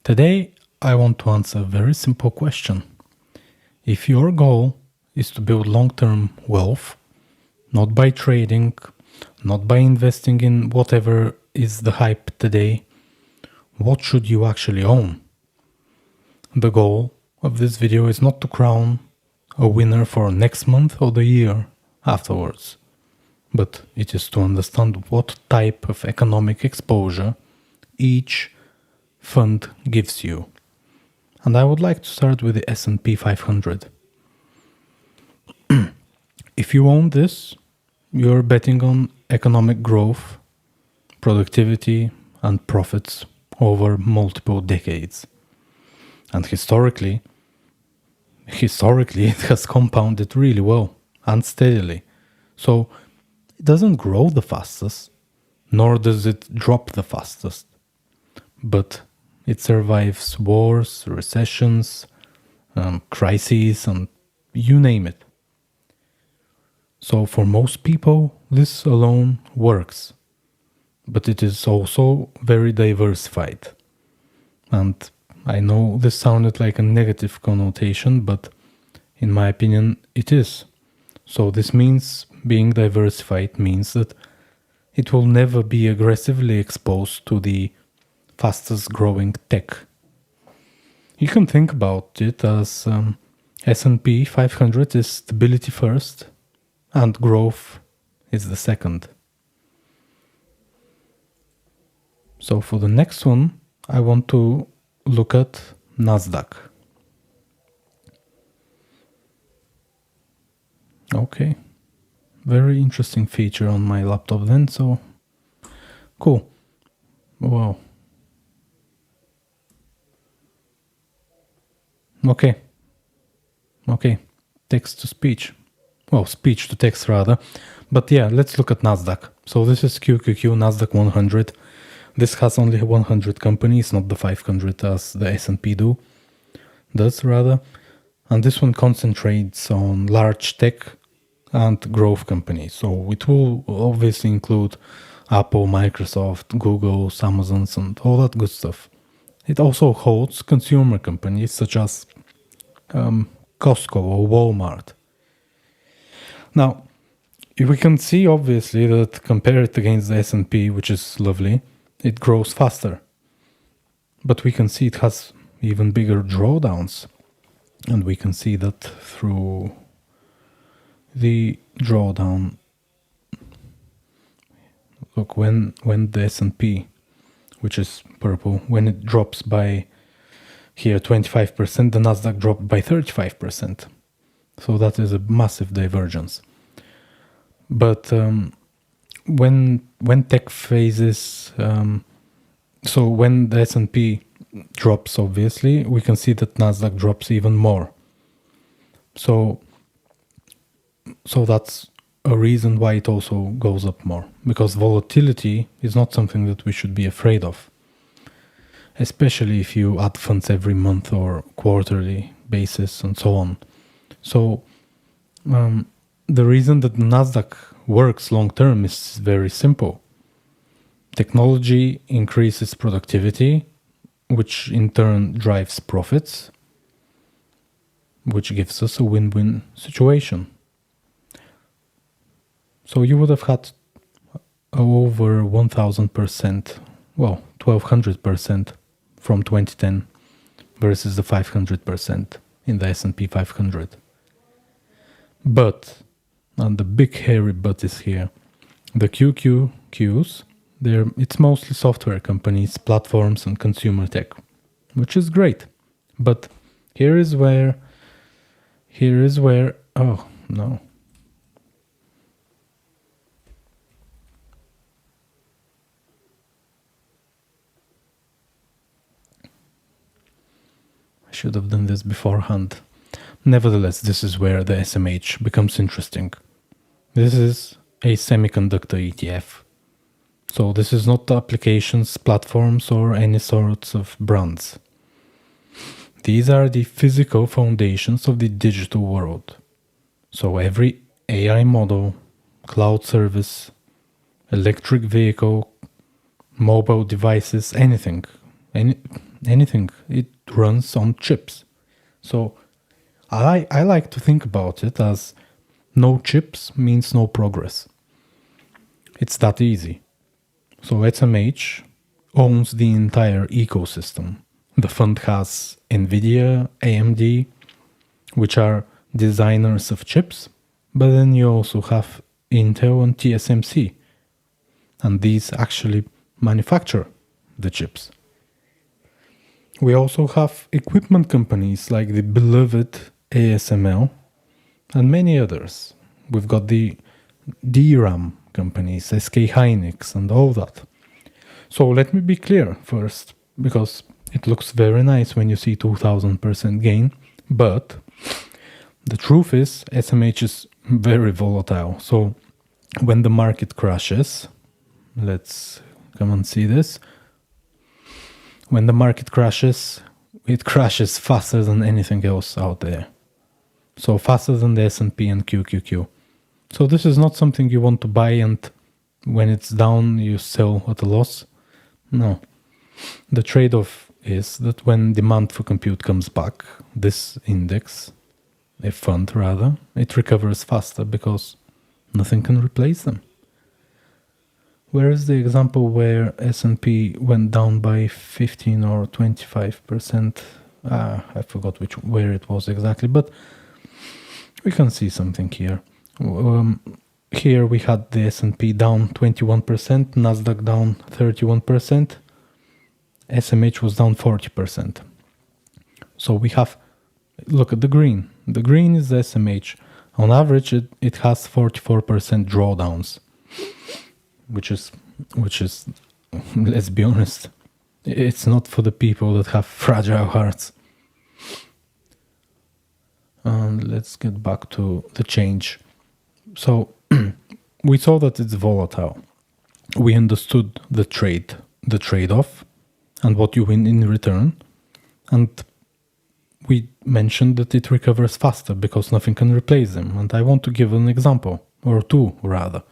Today, I want to answer a very simple question. If your goal is to build long-term wealth, not by trading, not by investing in whatever is the hype today, what should you actually own? The goal of this video is not to crown a winner for next month or the year afterwards, but it is to understand what type of economic exposure each fund gives you. And I would like to start with the S&P 500. If you own this, you're betting on economic growth, productivity, and profits over multiple decades. And historically, it has compounded really well and steadily. So it doesn't grow the fastest, nor does it drop the fastest. But it survives wars, recessions, crises, and you name it. So for most people, this alone works. But it is also very diversified. And I know this sounded like a negative connotation, but in my opinion, it is. So this means being diversified means that it will never be aggressively exposed to the fastest growing tech. You can think about it as S&P 500 is stability first and growth is the second. So for the next one, I want to look at Nasdaq. Okay, very interesting feature on my laptop then, so cool. Wow. Okay, text to speech. Well, speech to text rather. But yeah, let's look at Nasdaq. So this is QQQ Nasdaq 100. This has only 100 companies, not the 500 as the S&P does rather. And this one concentrates on large tech and growth companies. So it will obviously include Apple, Microsoft, Google, Amazon, and all that good stuff. It also holds consumer companies such as Costco or Walmart. Now, we can see obviously that compared against the S&P, which is lovely, it grows faster. But we can see it has even bigger drawdowns. And we can see that through the drawdown. Look, when the S&P, which is purple, when it drops by here 25%, the Nasdaq dropped by 35%. So that is a massive divergence. But when tech phases, so when the S&P drops, obviously, we can see that Nasdaq drops even more. So that's a reason why it also goes up more, because volatility is not something that we should be afraid of, especially if you add funds every month or quarterly basis and so on. So the reason that Nasdaq works long term is very simple. Technology increases productivity, which in turn drives profits, which gives us a win-win situation. So you would have had over 1,000%, well, 1,200% from 2010 versus the 500% in the S&P 500. But, and the big hairy but is here, the QQQs, it's mostly software companies, platforms, and consumer tech, which is great. But here is where, oh no. I should have done this beforehand. Nevertheless, this is where the SMH becomes interesting. This is a semiconductor ETF. So this is not applications, platforms, or any sorts of brands. These are the physical foundations of the digital world. So every AI model, cloud service, electric vehicle, mobile devices, anything, anything. It runs on chips. So I like to think about it as no chips means no progress. It's that easy. So SMH owns the entire ecosystem. The fund has NVIDIA, AMD, which are designers of chips, but then you also have Intel and TSMC, and these actually manufacture the chips. We also have equipment companies like the beloved ASML and many others. We've got the DRAM companies, SK Hynix, and all that. So let me be clear first, because it looks very nice when you see 2000% gain, but the truth is SMH is very volatile. So when the market crashes, let's come and see this. When the market crashes, it crashes faster than anything else out there. So faster than the S&P and QQQ. So this is not something you want to buy and when it's down you sell at a loss. No. The trade-off is that when demand for compute comes back, this index, a fund rather, it recovers faster because nothing can replace them. Where is the example where S&P went down by 15 or 25%? I forgot where it was exactly, but we can see something here. Here we had the S&P down 21%, Nasdaq down 31%, SMH was down 40%. So we have, look at the green. The green is the SMH. On average, it has 44% drawdowns, which is, let's be honest, it's not for the people that have fragile hearts. And let's get back to the change. So we saw that it's volatile. We understood the trade-off, and what you win in return. And we mentioned that it recovers faster because nothing can replace them. And I want to give an example, or two rather.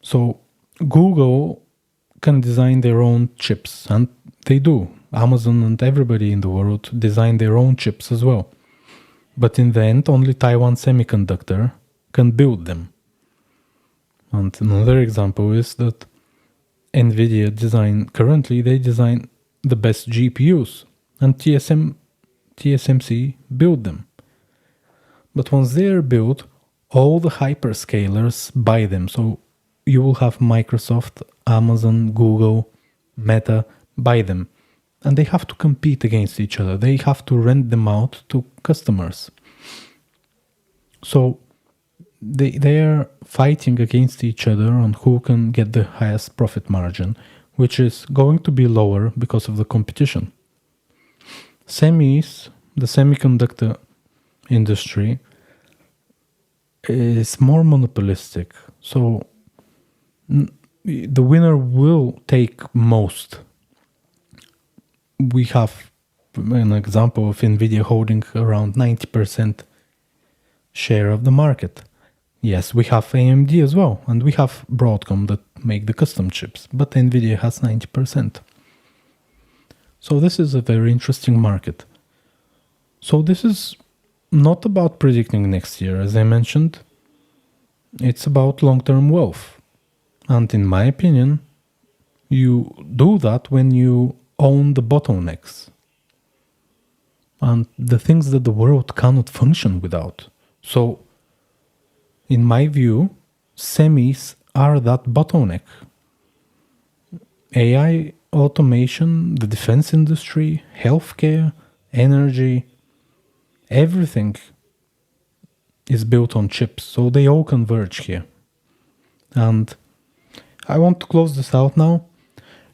So Google can design their own chips, and they do. Amazon and everybody in the world design their own chips as well. But in the end, only Taiwan Semiconductor can build them. And another example is that NVIDIA currently they design the best GPUs, and TSMC build them. But once they are built, all the hyperscalers buy them. So you will have Microsoft, Amazon, Google, Meta buy them. And they have to compete against each other. They have to rent them out to customers. So they are fighting against each other on who can get the highest profit margin, which is going to be lower because of the competition. The semiconductor industry, is more monopolistic. So the winner will take most. We have an example of NVIDIA holding around 90% share of the market. Yes, we have AMD as well, and we have Broadcom that make the custom chips, but NVIDIA has 90%. So this is a very interesting market. So this is not about predicting next year, as I mentioned. It's about long-term wealth. And in my opinion, you do that when you own the bottlenecks and the things that the world cannot function without. So, in my view, semis are that bottleneck. AI, automation, the defense industry, healthcare, energy, everything is built on chips. So they all converge here. And I want to close this out now.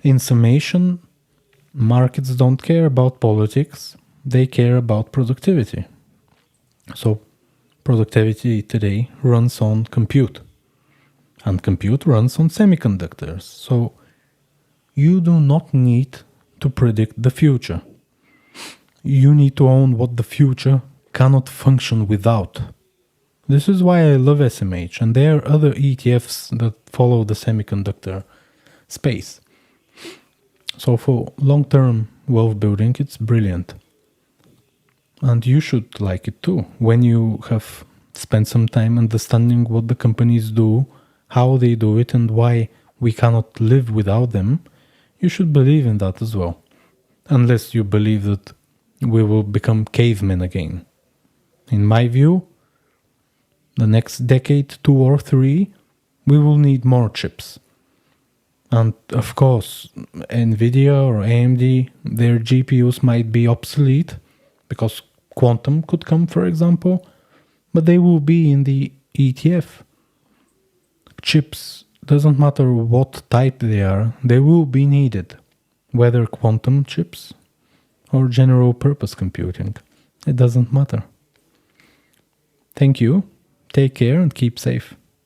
In summation, markets don't care about politics. They care about productivity. So productivity today runs on compute. And compute runs on semiconductors. So you do not need to predict the future. You need to own what the future cannot function without. This is why I love SMH, and there are other ETFs that follow the semiconductor space. So for long-term wealth building, it's brilliant. And you should like it too. When you have spent some time understanding what the companies do, how they do it, and why we cannot live without them, you should believe in that as well. Unless you believe that we will become cavemen again. In my view, the next decade, 2 or 3, we will need more chips. And of course, Nvidia or AMD, their GPUs might be obsolete because quantum could come, for example, but they will be in the ETF. Chips, doesn't matter what type they will be needed, whether quantum chips or general purpose computing. It doesn't matter. Thank you, take care and keep safe.